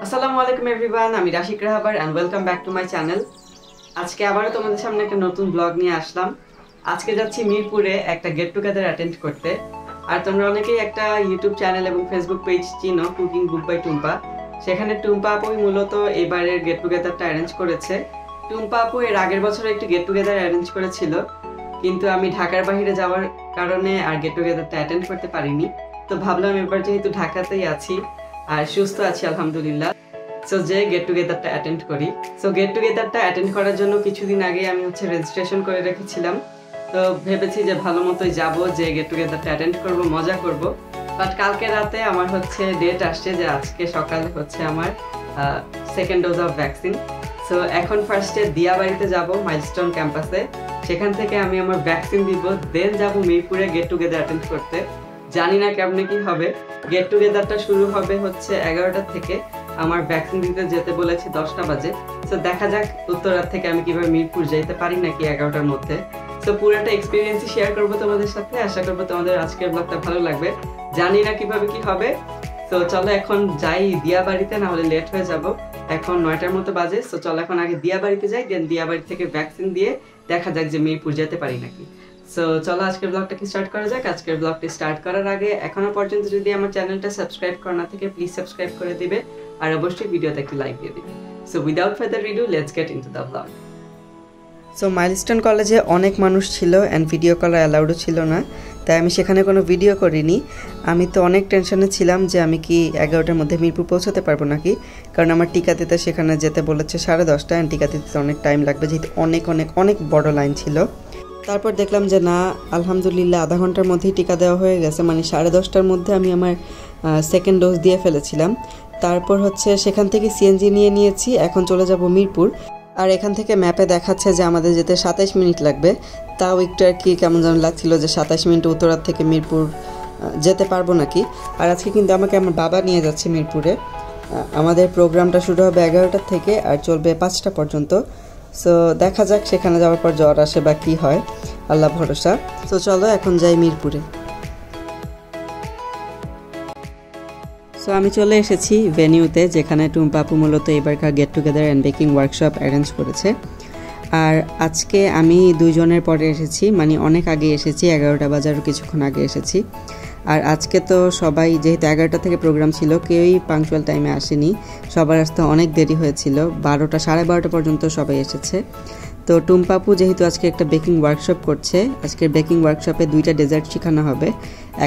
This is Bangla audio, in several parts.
আসসালামু আলাইকুম এভরিওয়ান, আমি Rashik Rahabar and welcome back to my channel. আজকে আবারও তোমাদের সামনে একটা নতুন ব্লগ নিয়ে আসলাম। আজকে যাচ্ছি মিরপুরে একটা গেট টুগেদার অ্যাটেন্ড করতে। আর তোমরা অনেকেই একটা ইউটিউব চ্যানেল এবং ফেসবুক পেজ চিনো, কুকিং বুক বাই টুম্পা। সেখানে টুম্পা আপুই মূলত এবারের গেট টুগেদারটা অ্যারেঞ্জ করেছে। টুম্পা আপু এর আগের বছর একটি গেট টুগেদার অ্যারেঞ্জ করেছিল, কিন্তু আমি ঢাকার বাইরে যাওয়ার কারণে আর গেট টুগেদারটা অ্যাটেন্ড করতে পারিনি। তো ভাবলাম এবার যেহেতু ঢাকাতেই আছি আর সুস্থ আছি আলহামদুলিল্লাহ, সো যে গেট টুগেদারটা অ্যাটেন্ড করি। সো গেট টুগেদারটা অ্যাটেন্ড করার জন্য কিছুদিন আগে আমি রেজিস্ট্রেশন করে রেখেছিলাম। তো ভেবেছি যে ভালো মতোই যাবো, যে গেট টুগেদারটা অ্যাটেন্ড করব, মজা করব। বাট কালকে রাতে আমার ডেট আসছে যে আজকে সকালে আমার second dose of vaccine. So এখন ফার্স্টে দিয়াবাড়িতে যাব, মাইলস্টোন ক্যাম্পাসে। সেখান থেকে আমি আমার ভ্যাকসিন দিব, দেন যাব মিরপুরে গেট টুগেদার অ্যাটেন্ড করতে। জানি না কেমনে কি হবে। গেট টুগেদারটা শুরু হবে 11টা থেকে, আমার ভ্যাকসিন দিতে যেতে বলেছে 10টা বাজে। সো দেখা যাক উত্তরার থেকে আমি কিভাবে মিরপুর যাইতে পারি নাকি 11টার মধ্যে। সো পুরোটা এক্সপিরিয়েন্সই শেয়ার করবো তোমাদের সাথে। আশা করবো তোমাদের আজকের ব্লগটা ভালো লাগবে। জানি না কিভাবে কি হবে। তো চলো এখন যাই দিয়াবাড়িতে, না হলে লেট হয়ে যাব। এখন 9টার মতো বাজে। সো চলো এখন আগে দিয়াবাড়িতে যাই, দেন দিয়াবাড়ি থেকে ভ্যাকসিন দিয়ে দেখা যাক যে মিরপুর যেতে পারি নাকি। সো চলো আজকের ব্লগটাকে স্টার্ট করা যাক। আজকের ব্লগটি স্টার্ট করার আগে এখনো পর্যন্ত যদি আমার চ্যানেলটা সাবস্ক্রাইব করা না থাকে, প্লিজ সাবস্ক্রাইব করে দিবে আর অবশ্যই ভিডিওতে একটি লাইক দিয়ে দিবে। So without further redo, let's get into the blog. So milestone কলেজে অনেক মানুষ ছিল অ্যান্ড ভিডিও কল অ্যালাউডও ছিল না, তাই আমি সেখানে কোনো ভিডিও করিনি। আমি তো অনেক টেনশনে ছিলাম যে আমি কি 11টার মধ্যে মিরপুর পৌঁছাতে পারবো নাকি, কারণ আমার টিকা দিতে সেখানে যেতে বলেছে 10:30, অ্যান্ড টিকা দিতে অনেক টাইম লাগবে, যেহেতু অনেক বড় লাইন ছিল। তারপর দেখলাম যে না, আলহামদুলিল্লাহ আধা ঘন্টার মধ্যেই টিকা দেওয়া হয়ে গেছে, মানে 10:30টার মধ্যে আমি আমার সেকেন্ড ডোজ দিয়ে ফেলেছিলাম। তারপর সেখান থেকে সিএনজি নিয়েছি, এখন চলে যাব মিরপুর। আর এখান থেকে ম্যাপে দেখাচ্ছে যে আমাদের যেতে 27 মিনিট লাগবে। তাও একটু আর কি কেমন যেন লাগছিল যে 27 মিনিট উত্তরার থেকে মিরপুর যেতে পারবো নাকি। আর আজকে কিন্তু আমাকে আমার বাবা নিয়ে যাচ্ছে মিরপুরে। আমাদের প্রোগ্রামটা শুরু হবে 11টার থেকে আর চলবে 5টা পর্যন্ত। সো দেখা যাক সেখানে যাওয়ার পর জ্বর আসে বা কী হয়, আল্লাহ ভরসা। সো চলো এখন যাই মিরপুরে। সো আমি চলে এসেছি ভেনিউতে, যেখানে টুম্পা আপু মূলত এবারকার get together and baking workshop arrange করেছে। আর আজকে আমি 2 জনের পরে এসেছি, মানে অনেক আগে এসেছি, 11টা বাজারও কিছুক্ষণ আগে এসেছি। আর আজকে তো সবাই, যেহেতু 11টা থেকে প্রোগ্রাম ছিল, কেউই পাংচুয়াল টাইমে আসেনি, সবার আসতে অনেক দেরি হয়েছিল, 12টা 12:30 পর্যন্ত সবাই এসেছে। তো টুম্পা আপু যেহেতু আজকে একটা বেকিং ওয়ার্কশপ করছে, আজকের বেকিং ওয়ার্কশপে 2টা ডেজার্ট শেখানো হবে।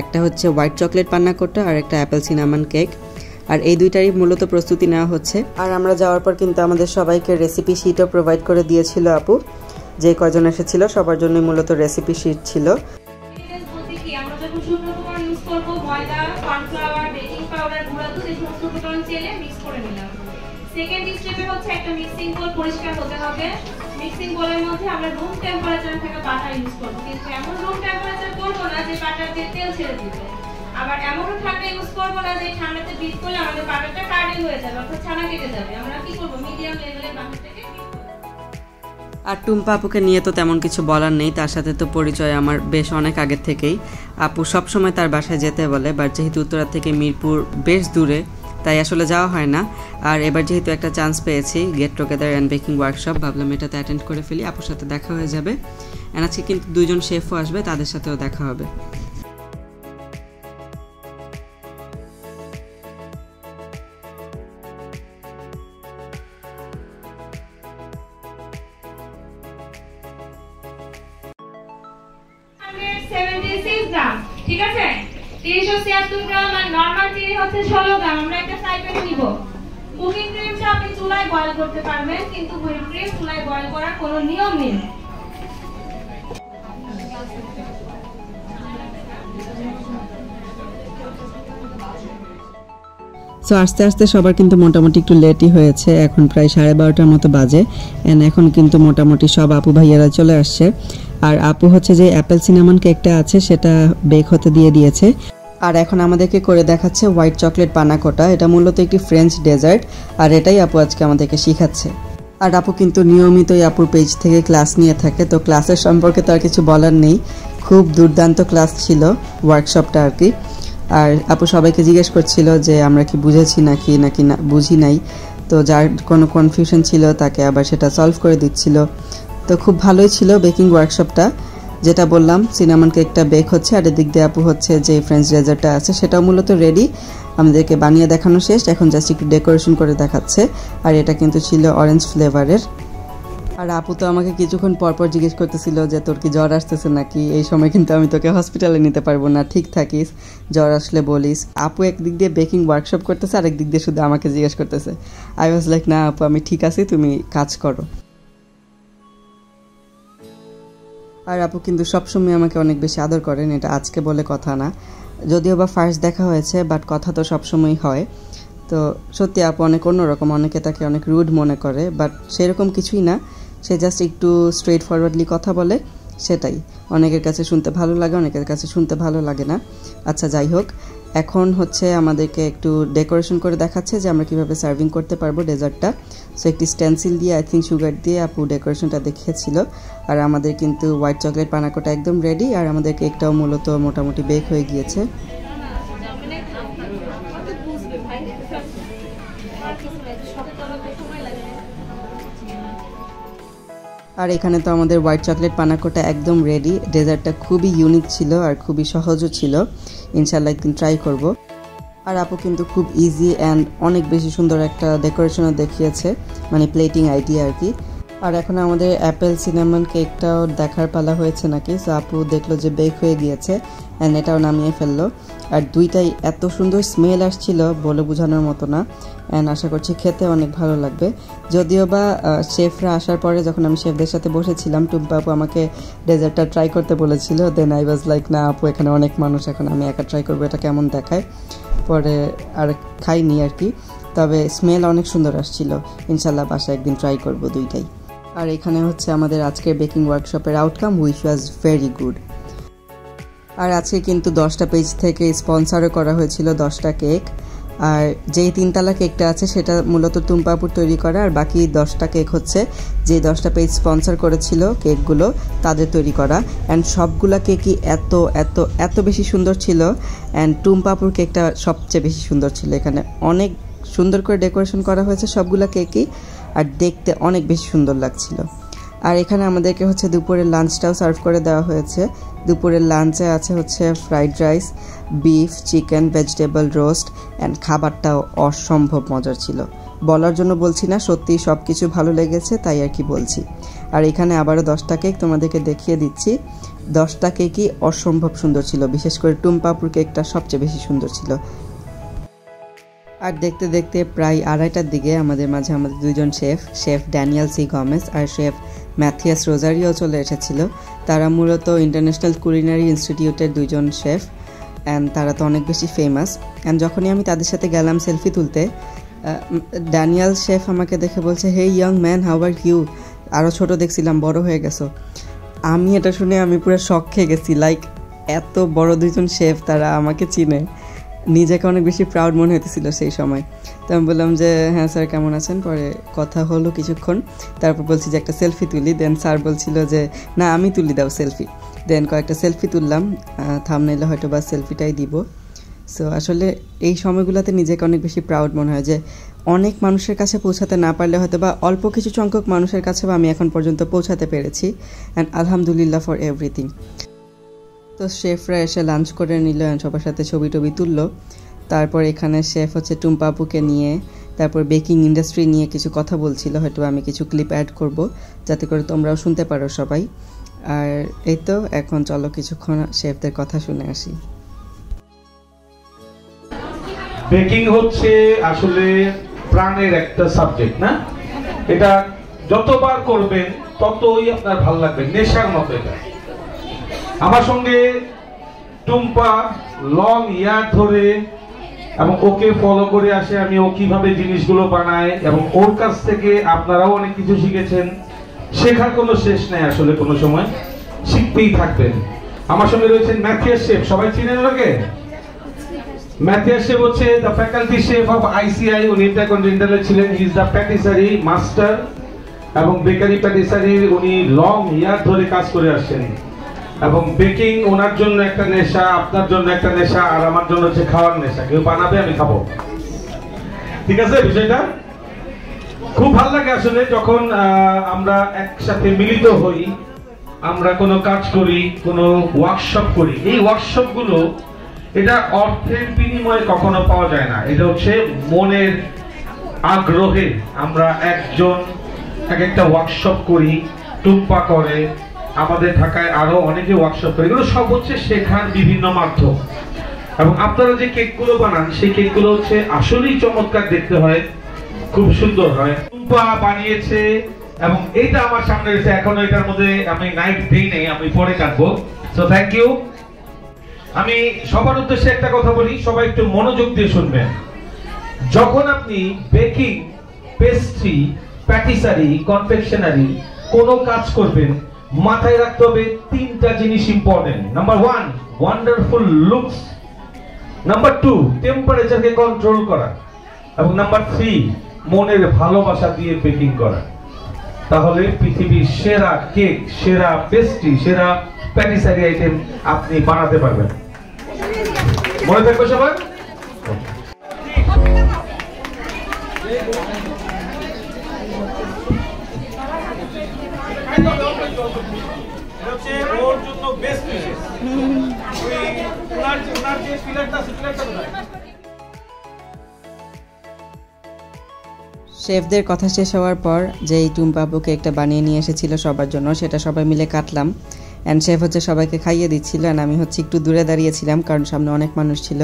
একটা হোয়াইট চকলেট পান্না কোটা আর একটা অ্যাপেল সিনামন কেক। আর এই 2টারই মূলত প্রস্তুতি নেওয়া হচ্ছে। আর আমরা যাওয়ার পর কিন্তু আমাদের সবাইকে রেসিপি শিটও প্রোভাইড করে দিয়েছিল আপু। যে কয়জন এসেছিল সবার জন্যই মূলত রেসিপি শিট ছিল। সেকেন্ড স্টেপে একটা মিক্সিং বোল পরিষ্কার হতে হবে। মিক্সিং বোলের মধ্যে আমরা রুম টেম্পারেচারে থাকা বাটার ইউজ করব, কিন্তু এমন রুম টেম্পারেচার করব না যে বাটার দিয়ে তেল ছেড়ে দিবে। আবার এমনও ঠান্ডা ইউজ করব না যে ঠান্ডাতে বিট করলে আমাদের বাটারটা কার্ডিং হয়ে যাবে, অর্থাৎ ছানা কেটে যাবে। আমরা কি করব, মিডিয়াম লেভেলে বাটারটাকে। আর টুম্পা আপুকে নিয়ে তো তেমন কিছু বলার নেই, তার সাথে তো পরিচয় আমার বেশ অনেক আগের থেকেই। আপু সবসময় তার বাসায় যেতে বলে, বাট যেহেতু উত্তরা থেকে মিরপুর বেশ দূরে, তাই আসলে যাওয়া হয় না। আর এবার যেহেতু একটা চান্স পেয়েছি get together and baking workshop, ভাবলাম এটাতে অ্যাটেন্ড করে ফেলি, আপুর সাথে দেখা হয়ে যাবে। অ্যান্ড আজকে কিন্তু 2 জন শেফও আসবে, তাদের সাথেও দেখা হবে। ঠিক আছে, 376 গ্রাম আর নরমাল চিনি 16 গ্রাম। আমরা একটা সাইড পেতে নিব। কুকিং ক্রিমটা আপনি চুলায় বয়েল করতে পারবেন, কিন্তু হুইপ ক্রিম চুলায় বয়েল করার কোনো নিয়ম নেই। সো আস্তে আস্তে সবার কিন্তু মোটামুটি একটু লেটই হয়েছে, এখন প্রায় 12:30টার মতো বাজে। অ্যান্ড এখন কিন্তু মোটামুটি সব আপু ভাইয়ারা চলে আসছে। আর আপু যে অ্যাপেল সিনামন কেকটা আছে সেটা বেক হতে দিয়ে দিয়েছে। আর এখন আমাদেরকে করে দেখাচ্ছে হোয়াইট চকলেট পানা কোটা। এটা মূলত একটি ফ্রেঞ্চ ডেজার্ট, আর এটাই আপু আজকে আমাদেরকে শেখাচ্ছে। আর আপু কিন্তু নিয়মিতই আপুর পেজ থেকে ক্লাস নিয়ে থাকে, তো ক্লাসের সম্পর্কে তো আর কিছু বলার নেই, খুব দুর্দান্ত ক্লাস ছিল ওয়ার্কশপটা আর কি। আর আপু সবাইকে জিজ্ঞেস করছিল যে আমরা কি বুঝেছি নাকি নাকি না বুঝি নাই, তো যার কোনো কনফিউশন ছিল তাকে আবার সেটা সলভ করে দিচ্ছিল। তো খুব ভালোই ছিল বেকিং ওয়ার্কশপটা। যেটা বললাম সিনামন কেকটা বেক হচ্ছে, আর এদিক দিয়ে আপু হচ্ছে যে ফ্রেঞ্চ ডেজার্টটা আছে সেটাও মূলত রেডি, আমাদেরকে বানিয়ে দেখানো শেষ, এখন জাস্ট একটু ডেকোরেশন করে দেখাচ্ছে। আর এটা কিন্তু ছিল অরেঞ্জ ফ্লেভারের। আর আপু তো আমাকে কিছুক্ষণ পরপর জিজ্ঞেস করতেছিল যে তোর কি জ্বর আসতেছে নাকি, এই সময় কিন্তু আমি তোকে হসপিটালে নিতে পারবো না, ঠিক থাকিস, জ্বর আসলে বলিস। আপু একদিক দিয়ে বেকিং ওয়ার্কশপ করতেছে, আরেক দিক দিয়ে শুধু আমাকে জিজ্ঞেস করতেছে। আই ওয়াজ লাইক না আপু আমি ঠিক আছি, তুমি কাজ করো। আর আপু কিন্তু সবসময় আমাকে অনেক বেশি আদর করেন, এটা আজকে বলে কথা না, যদিও বা ফার্স্ট দেখা হয়েছে বাট কথা তো সবসময় হয়। তো সত্যি আপু অনেক অন্যরকম, অনেকে তাকে অনেক রুড মনে করে, বাট সেরকম কিছুই না, সে জাস্ট একটু স্ট্রেট ফরওয়ার্ডলি কথা বলে, সেটাই অনেকের কাছে শুনতে ভালো লাগে, অনেকের কাছে শুনতে ভালো লাগে না। আচ্ছা যাই হোক, এখন হচ্ছে আমাদেরকে একটু ডেকোরেশন করে দেখাচ্ছে যে আমরা কীভাবে সার্ভিং করতে পারবো ডেজার্টটা। সো একটি স্টেন্সিল দিয়ে আই থিঙ্ক সুগার দিয়ে আপু ডেকোরেশনটা দেখিয়েছিল। আর আমাদের কিন্তু হোয়াইট চকলেট পানাকোটা একদম রেডি, আর আমাদের কেকটাও মূলত মোটামুটি বেক হয়ে গিয়েছে। আর এখানে তো আমাদের হোয়াইট চকলেট পানাকোটা একদম রেডি। ডেজার্টটা খুবই ইউনিক ছিল আর খুবই সহজও ছিল, ইনশাল্লাহ একদিন ট্রাই করব। আর আপু কিন্তু খুব ইজি অ্যান্ড অনেক বেশি সুন্দর একটা ডেকোরেশনও দেখিয়েছে, মানে প্লেটিং আইডিয়া আর কি। আর এখন আমাদের অ্যাপেল সিনামন কেকটাও দেখার পালা হয়েছে নাকি। সো আপু দেখলো যে বেক হয়ে গিয়েছে অ্যান্ড এটাও নামিয়ে ফেললো। আর দুইটাই এত সুন্দর স্মেল আসছিল বলে বোঝানোর মতো না, অ্যান্ড আশা করছি খেতে অনেক ভালো লাগবে। যদিও বা শেফরা আসার পরে যখন আমি শেফদের সাথে বসেছিলাম, টুম্পা আপু আমাকে ডেজার্টটা ট্রাই করতে বলেছিল, দেন আই ওয়াজ লাইক না আপু এখানে অনেক মানুষ, এখন আমি একা ট্রাই করবো, এটা কেমন দেখায়। পরে আর খাইনি আর কি, তবে স্মেল অনেক সুন্দর আসছিল, ইনশাল্লাহ বাসায় একদিন ট্রাই করব দুইটাই। আর এখানে হচ্ছে আমাদের আজকের বেকিং ওয়ার্কশপের outcome, which was very good. আর আজকে কিন্তু 10টা পেজ থেকে স্পন্সরও করা হয়েছিল 10টা কেক। আর যেই 3তলা কেকটা আছে সেটা মূলত টুম্পাপুর তৈরি করা, আর বাকি 10টা কেক হচ্ছে যে 10টা পেজ স্পন্সর করেছিল কেকগুলো তাদের তৈরি করা। অ্যান্ড সবগুলা কেকই এত এত এত বেশি সুন্দর ছিল, অ্যান্ড টুম্পাপুর কেকটা সবচেয়ে বেশি সুন্দর ছিল। এখানে অনেক সুন্দর করে ডেকোরেশন করা হয়েছে সবগুলা কেকই, আর দেখতে অনেক বেশি সুন্দর লাগছিল। আর এখানে আমাদেরকে হচ্ছে দুপুরের লাঞ্চটাও সার্ভ করে দেওয়া হয়েছে। দুপুরের লাঞ্চে আছে হচ্ছে fried rice, beef, chicken, vegetable roast, and খাবারটাও অসম্ভব মজার ছিল, বলার জন্য বলছি না, সত্যি সব কিছু ভালো লেগেছে তাই আর কি বলছি। আর এখানে আবারও 10টা কেক তোমাদেরকে দেখিয়ে দিচ্ছি, 10টা কেকই অসম্ভব সুন্দর ছিল, বিশেষ করে টুম্পাপুর কেকটা সবচেয়ে বেশি সুন্দর ছিল। আর দেখতে দেখতে প্রায় 2:30টার দিকে আমাদের মাঝে আমাদের দুইজন শেফ ড্যানিয়েল সি গমেজ আর শেফ ম্যাথিয়াস রোজারিও চলে এসেছিল। তারা মূলত ইন্টারন্যাশনাল কুলিনারি ইনস্টিটিউটের দুইজন শেফ, অ্যান্ড তারা তো অনেক বেশি ফেমাস। অ্যান্ড যখনই আমি তাদের সাথে গেলাম সেলফি তুলতে, ড্যানিয়েল শেফ আমাকে দেখে বলছে, hey young man, how are you, আরও ছোট দেখছিলাম, বড় হয়ে গেছো। আমি এটা শুনে আমি পুরো শক খেয়ে গেছি, লাইক এত বড় দুইজন শেফ তারা আমাকে চিনে, নিজেকে অনেক বেশি প্রাউড মনে হতেছিল সেই সময়। তো আমি বললাম যে হ্যাঁ স্যার কেমন আছেন, পরে কথা হলো কিছুক্ষণ, তারপর বলছি যে একটা সেলফি তুলি, দেন স্যার বলছিল যে না আমি তুলি দাও সেলফি, দেন কয়েকটা সেলফি তুললাম, থাম্বনেইলে হয়তো বা সেলফিটাই দিব। সো আসলে এই সময়গুলোতে নিজেকে অনেক বেশি প্রাউড মনে হয় যে অনেক মানুষের কাছে পৌঁছাতে না পারলে হয়তো বা অল্প কিছু সংখ্যক মানুষের কাছেও আমি এখন পর্যন্ত পৌঁছাতে পেরেছি, অ্যান্ড আলহামদুলিল্লাহ ফর এভরিথিং। তো শেফরা এসে লাঞ্চ করে নিল, সবার সাথে ছবি টবি তুললো। তারপর এখানে শেফ হচ্ছে টুম্পাপুকে নিয়ে তারপর বেকিং ইন্ডাস্ট্রি নিয়ে কিছু কথা বলছিল, হয়তো আমি কিছু ক্লিপ অ্যাড করব যাতে করে তোমরাও শুনতে পারো সবাই। আর এই তো এখন চলো কিছুক্ষণ শেফদের কথা শুনে আসি। বেকিং হচ্ছে আসলে প্রাণের একটা সাবজেক্ট না, এটা যতবার করবেন ততই আপনার ভালো লাগবে, নেশার মতো। এটা আমার সঙ্গে টুম্পা লং ইয়ার ধরে এবং ওকে ফলো করে আসে, আমি ও কিভাবে জিনিসগুলো বানায় এবং ওর কাছ থেকে আপনারাও অনেক কিছু শিখেছেন। শেখার কোনো শেষ নাই, আসলে কোনো সময় শিখতেই থাকবেন। আমার সঙ্গে রয়েছেন ম্যাথিয়াস শেফ, সবাই চিনেন ওকে? ম্যাথিয়াস শেফ হচ্ছে the faculty chef of ICI, উনি ইন্টারকন্টিনেন্টালে ছিলেন। হি ইজ দ্য প্যাটিসারি মাস্টার এবং বেকারি প্যাটিসারির উনি লং ইয়ার ধরে কাজ করে আসছেন। এবং বেকিং ওনার জন্য একটা নেশা, আপনার জন্য একটা নেশা, আর আমার জন্য হচ্ছে খাওয়ার নেশা। কেউ বানাবে, আমি খাবো। ঠিক আছে? বিষয়টা খুব ভালো লাগে আসলে যখন আমরা একসাথে মিলিত হই, আমরা কোনো কাজ করি, কোনো ওয়ার্কশপ করি। এই ওয়ার্কশপ গুলো এটা অর্থের বিনিময়ে কখনো পাওয়া যায় না, এটা হচ্ছে মনের আগ্রহে আমরা একজন এক একটা ওয়ার্কশপ করি। টুম্পা করে, আমাদের ঢাকায় আরো অনেকে ওয়ার্কশপ করে। এগুলো সব হচ্ছে শেখার বিভিন্ন মাধ্যম। এবং আপনারা যে কেকগুলো বানান, সেই কেকগুলো হচ্ছে আসলেই চমৎকার দেখতে হয়, খুব সুন্দর হয়। টুম্পা বানিয়েছে এবং এইটা আমার সামনে রয়েছে, এখনো এটার মধ্যে আমি নাইট দেই নেই, আমি পরে কাটবো। So thank you. আমি সবার উদ্দেশ্যে একটা কথা বলি, সবাই একটু মনোযোগ দিয়ে শুনবেন। যখন আপনি বেকিং, পেস্ট্রি, প্যাটিসারি, কনফেকশনারি কোনো কাজ করবেন, মাথায় রাখতে হবে তিনটা জিনিস important. Number 1, wonderful looks. Number 2, টেম্পারেচারকে কন্ট্রোল করা। এবং নাম্বার 3, মনের ভালোবাসা দিয়ে বেকিং করা। তাহলে পৃথিবীর সেরা কেক, সেরা পেস্ট্রি, সেরা প্যাটিসারি আইটেম আপনি বানাতে পারবেন। মনে থাকবে সবার? শেফদের কথা শেষ হওয়ার পর যেই টুম্পা আপু কেকটা বানিয়ে নিয়ে এসেছিল সবার জন্য, সেটা সবাই মিলে কাটলাম। অ্যান্ড শেফ হচ্ছে সবাইকে খাইয়ে দিচ্ছিল, অ্যান্ড আমি হচ্ছে একটু দূরে দাঁড়িয়েছিলাম কারণ সামনে অনেক মানুষ ছিল।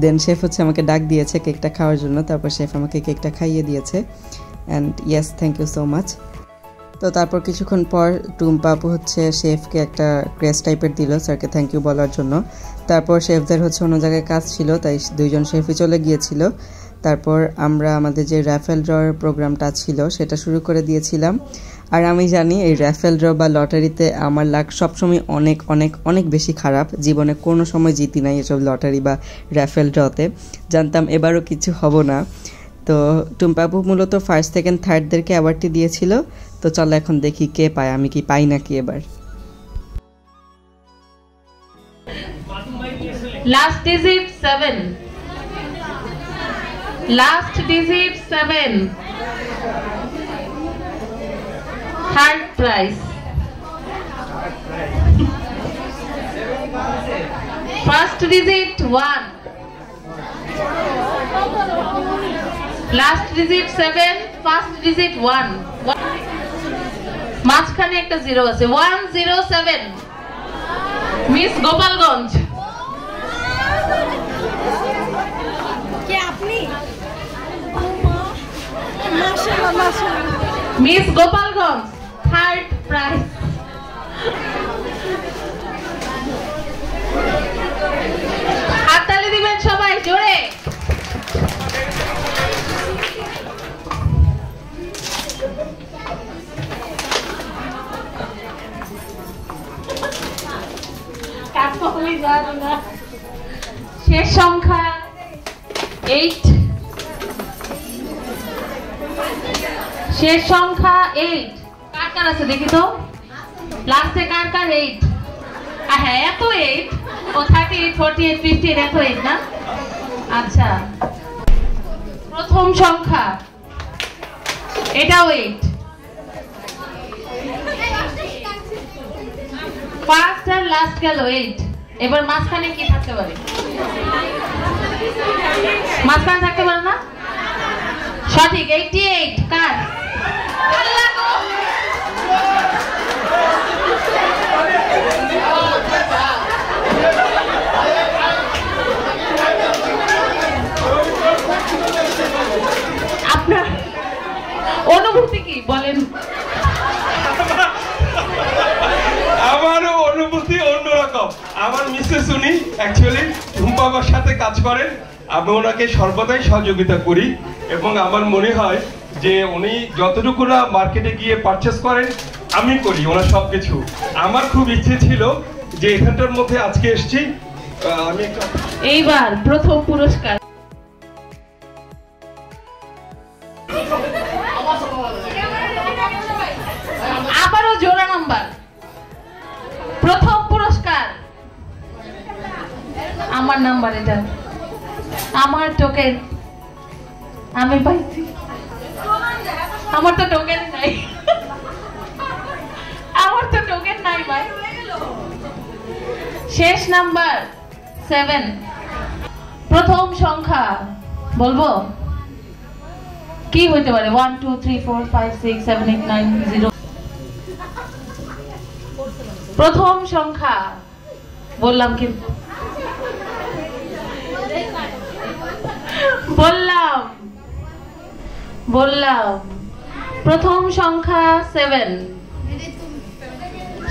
দেন শেফ হচ্ছে আমাকে ডাক দিয়েছে কেকটা খাওয়ার জন্য, তারপর শেফ আমাকে কেকটা খাইয়ে দিয়েছে। And yes, thank you so much. তো তারপর কিছুক্ষণ পর টুম্পা আপু হচ্ছে শেফকে একটা ক্রেস টাইপের দিল স্যারকে থ্যাংক ইউ বলার জন্য। তারপর শেফদের হচ্ছে অন্য জায়গায় কাজ ছিল, তাই দুইজন শেফই চলে গিয়েছিল। তারপর আমরা আমাদের যে র্যাফেল ড্রয়ের প্রোগ্রামটা ছিল সেটা শুরু করে দিয়েছিলাম। আর আমি জানি এই র্যাফেল ড্র বা লটারিতে আমার লাক সবসময় অনেক অনেক অনেক বেশি খারাপ, জীবনে কোনো সময় জিতি নাই এসব লটারি বা র্যাফেল ড্রতে। জানতাম এবারও কিছু হব না। তো টুম্পা আপু মূলত ফার্স্ট, সেকেন্ড, থার্ডদেরকে অ্যাওয়ার্ডটি দিয়েছিল। তো চলো এখন দেখি কে পায়, আমি কি পাই নাকি এবার। Last digit 7, last digit 7, third prize, first digit 1, last digit 7, first digit 1, মাঝখানে একটা 0 আছে, 107, miss Gopalganj. Miss Gopalganj, third prize. হাততালি দিবেন সবাই জোরে। শেষ সংখ্যা 8, শেষ সংখ্যা 8। কার কার আছে দেখি তো, লাস্টে কার কার 8? হ্যাঁ, এত 8, ও 38, 48, 50 এত 8 না? আচ্ছা, প্রথম সংখ্যা এটাও 8, ফার্স্ট আর লাস্ট গেল 8। এবার মাঝখানে কি থাকতে পারে? মাঝখানে থাকতে পারে না? সঠিক, 88। কার? আপনার অনুভূতি কি বলেন? আমারও অনুভূতি অন্যরকম। আমার মিসেস উনি অ্যাকচুয়ালি টুম্পাবার সাথে কাজ করেন, আমি ওনাকে সর্বদাই সহযোগিতা করি এবং আমার মনে হয় যে উনি যতটুকু না মার্কেটে গিয়ে পারচেস করেন আমি করি ওনার সবকিছু। আমার খুব ইচ্ছে ছিল যে এখানটার মধ্যে আজকে এসেছি আমি। এইবার প্রথম পুরস্কার আবারও জোড়া নাম্বার, প্রথম পুরস্কার আমার নাম্বার এটা, আমার টোকেন আমি পাইছি। আমার তো টোকেন নাই, আমার তো টোকেন নাই ভাই। শেষ নাম্বার 7, প্রথম সংখ্যা বলবো কি হইতে পারে? 1 2 3 4 5 6 7 8 9 0। প্রথম সংখ্যা বললাম, কিন্তু বললাম প্রথম সংখ্যা 7,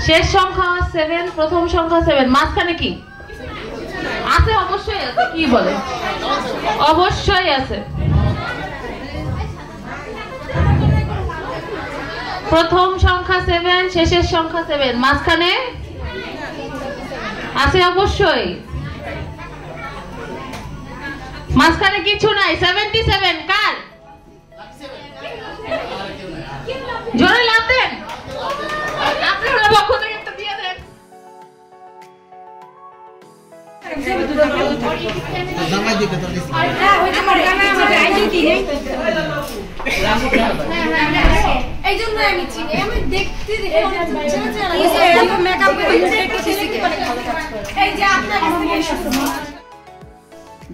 শেষ সংখ্যা 7, প্রথম সংখ্যা 7, মাঝখানে কি আছে? অবশ্যই আছে। কি বলে? অবশ্যই আছে। প্রথম সংখ্যা 7, শেষের সংখ্যা 7, মাঝখানে আছে? অবশ্যই। মাঝখানে কিছু নাই। 77 কার? জোরে লাভ দেন, আপনারা পক্ষ থেকে একটা দিয়ে দেন।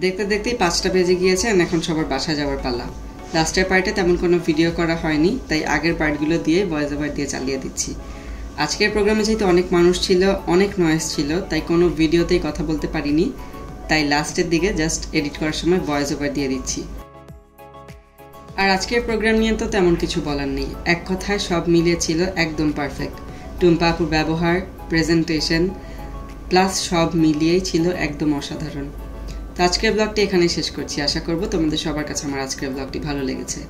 দেখতে দেখতেই 5টা বেজে গিয়েছে, এখন সবার বাসা যাওয়ার পালা। লাস্টের পার্টে তেমন কোনো ভিডিও করা হয়নি, তাই আগের পার্টগুলো দিয়ে ভয়েস ওভার দিয়ে চালিয়ে দিচ্ছি। আজকের প্রোগ্রামে যেহেতু অনেক মানুষ ছিল, অনেক নয়েজ ছিল, তাই কোনো ভিডিওতেই কথা বলতে পারিনি, তাই লাস্টের দিকে জাস্ট এডিট করার সময় ভয়েস ওভার দিয়ে দিচ্ছি। আর আজকের প্রোগ্রাম নিয়ে তো তেমন কিছু বলার নেই, এক কথায় সব মিলিয়ে ছিল একদম পারফেক্ট। টুম্পা আপুর ব্যবহার, প্রেজেন্টেশন প্লাস সব মিলিয়েই ছিল একদম অসাধারণ। তো আজকের ব্লগটি এখানেই শেষ করছি। আশা করব তোমাদের সবার কাছে আমার আজকের ব্লগটি ভালো লেগেছে।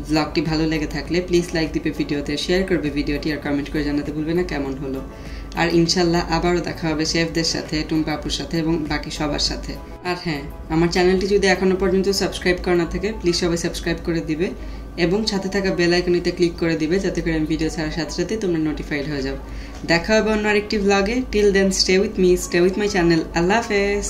ব্লগটি ভালো লেগে থাকলে প্লিজ লাইক দিবে ভিডিওতে, শেয়ার করবে ভিডিওটি, আর কমেন্ট করে জানাতে ভুলবে না কেমন হলো। আর ইনশাল্লাহ আবারও দেখা হবে শেফদের সাথে, টুম্পা আপুর সাথে এবং বাকি সবার সাথে। আর হ্যাঁ, আমার চ্যানেলটি যদি এখনো পর্যন্ত সাবস্ক্রাইব করা না থাকে প্লিজ সবাই সাবস্ক্রাইব করে দিবে এবং সাথে থাকা বেল আইকনটিতে ক্লিক করে দিবে, যাতে করে আমি ভিডিও ছাড়ার সাথে সাথে তোমরা নোটিফাইড হয়ে যাও। দেখা হবে অন্য আরেকটি ব্লগে। Till then stay with me, stay with my channel. আল্লাহ হাফেজ।